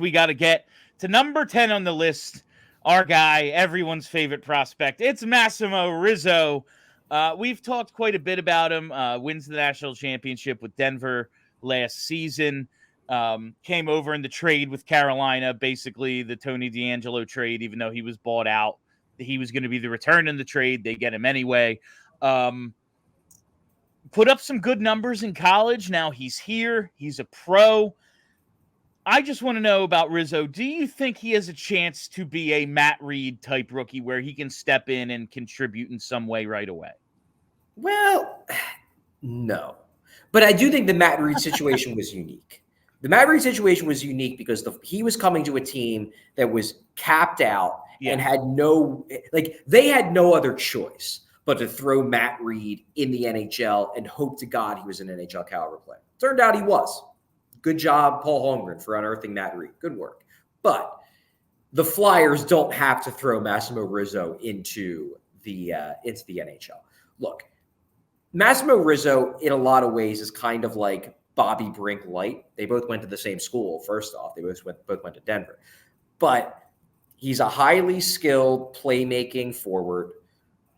we got to get to number 10 on the list. Our guy, everyone's favorite prospect. It's Massimo Rizzo. We've talked quite a bit about him. Wins the national championship with Denver last season. Came over in the trade with Carolina, basically the Tony DeAngelo trade, even though he was bought out. He was going to be the return in the trade. They get him anyway. Put up some good numbers in college. Now he's here. He's a pro. I just want to know about Rizzo. Do you think he has a chance to be a Matt Reed type rookie where he can step in and contribute in some way right away? Well, no. But I do think the Matt Reed situation was unique. The Matt Reed situation was unique because he was coming to a team that was capped out and had they had no other choice but to throw Matt Reed in the NHL and hope to God he was an NHL caliber player. Turned out he was. Good job, Paul Holmgren, for unearthing Matt Reed. Good work. But the Flyers don't have to throw Massimo Rizzo into the NHL. Look, Massimo Rizzo, in a lot of ways, is kind of like Bobby Brink light. They both went to the same school, first off. They both went to Denver. But he's a highly skilled playmaking forward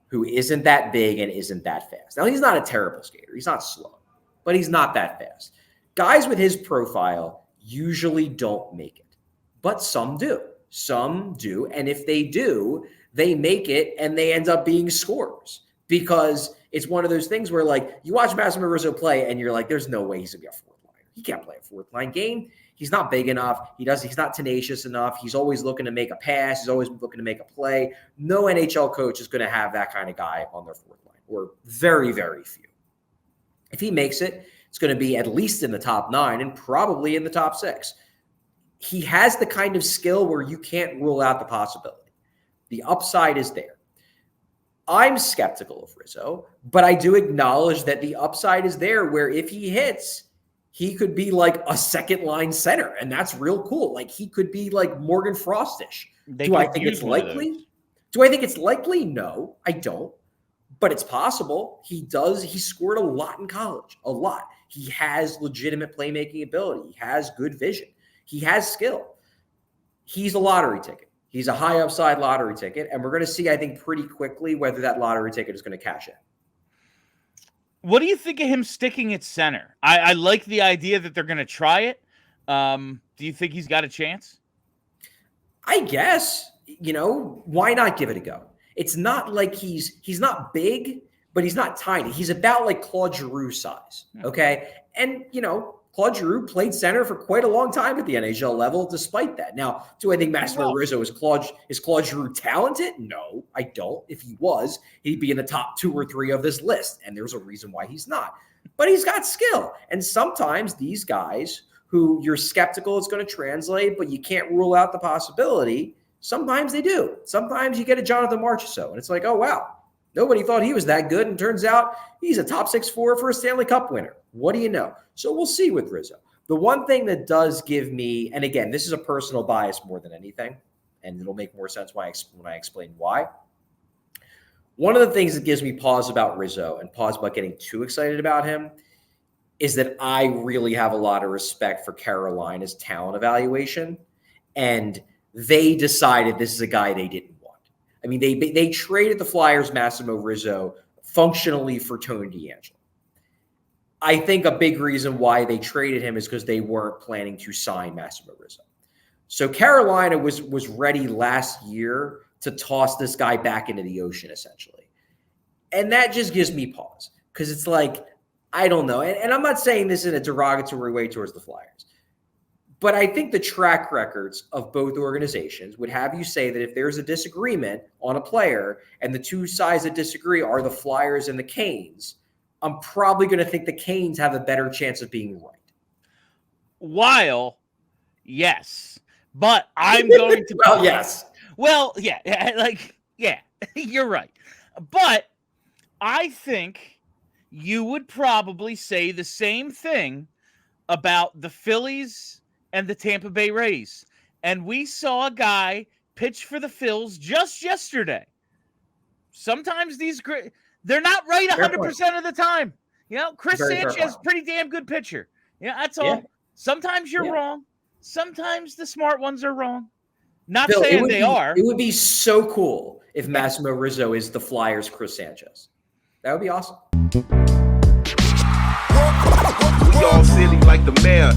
who isn't that big and isn't that fast. Now, he's not a terrible skater. He's not slow, but he's not that fast. Guys with his profile usually don't make it, but some do. Some do, and if they do, they make it and they end up being scorers because it's one of those things where, like, you watch Massimo Rizzo play and you're like, there's no way he's going to be a fourth liner. He can't play a fourth line game. He's not big enough. He's not tenacious enough. He's always looking to make a pass. He's always looking to make a play. No NHL coach is going to have that kind of guy on their fourth line, or very, very few. If he makes it, it's going to be at least in the top 9 and probably in the top 6. He has the kind of skill where you can't rule out the possibility. The upside is there. I'm skeptical of Rizzo, but I do acknowledge that the upside is there where if he hits, he could be like a second line center, and that's real cool. Like, he could be like Morgan Frostish. Do I think it's likely? Do I think it's likely? No, I don't. But it's possible. He scored a lot in college, a lot. He has legitimate playmaking ability. He has good vision. He has skill. He's a lottery ticket. He's a high upside lottery ticket. And we're going to see, I think, pretty quickly whether that lottery ticket is going to cash in. What do you think of him sticking at center? I like the idea that they're going to try it. Do you think he's got a chance? I guess, why not give it a go? It's not like he's not big, but he's not tiny. He's about like Claude Giroux size, okay? And, Claude Giroux played center for quite a long time at the NHL level despite that. Now, do I think Massimo Rizzo is Claude Giroux talented? No, I don't. If he was, he'd be in the top 2 or 3 of this list, and there's a reason why he's not. But he's got skill. And sometimes these guys who you're skeptical it's going to translate, but you can't rule out the possibility, sometimes they do. Sometimes you get a Jonathan Marchessault, and it's like, oh, wow, nobody thought he was that good, and turns out he's a top 6 forward for a Stanley Cup winner. What do you know? So we'll see with Rizzo. The one thing that does give me, and again, this is a personal bias more than anything, and it'll make more sense when I explain why. One of the things that gives me pause about Rizzo and pause about getting too excited about him is that I really have a lot of respect for Carolina's talent evaluation, and they decided this is a guy they didn't want. I mean, they traded the Flyers' Massimo Rizzo functionally for Tony DeAngelo. I think a big reason why they traded him is because they weren't planning to sign Massimo Rizzo. So Carolina was ready last year to toss this guy back into the ocean, essentially. And that just gives me pause because it's like, I don't know. And I'm not saying this in a derogatory way towards the Flyers. But I think the track records of both organizations would have you say that if there's a disagreement on a player and the two sides that disagree are the Flyers and the Canes, I'm probably going to think the Canes have a better chance of being right. While, yes. But I'm going to... Well, yes. Well, yeah, you're right. But I think you would probably say the same thing about the Phillies and the Tampa Bay Rays. And we saw a guy pitch for the Phils just yesterday. Sometimes they're not right 100% of the time. Chris Sanchez, pretty damn good pitcher. That's all. Yeah. Sometimes you're wrong. sometimes the smart ones are wrong. Not Bill, saying they are. It would be so cool if Massimo Rizzo is the Flyers' Chris Sanchez. That would be awesome. We all silly like the mayor.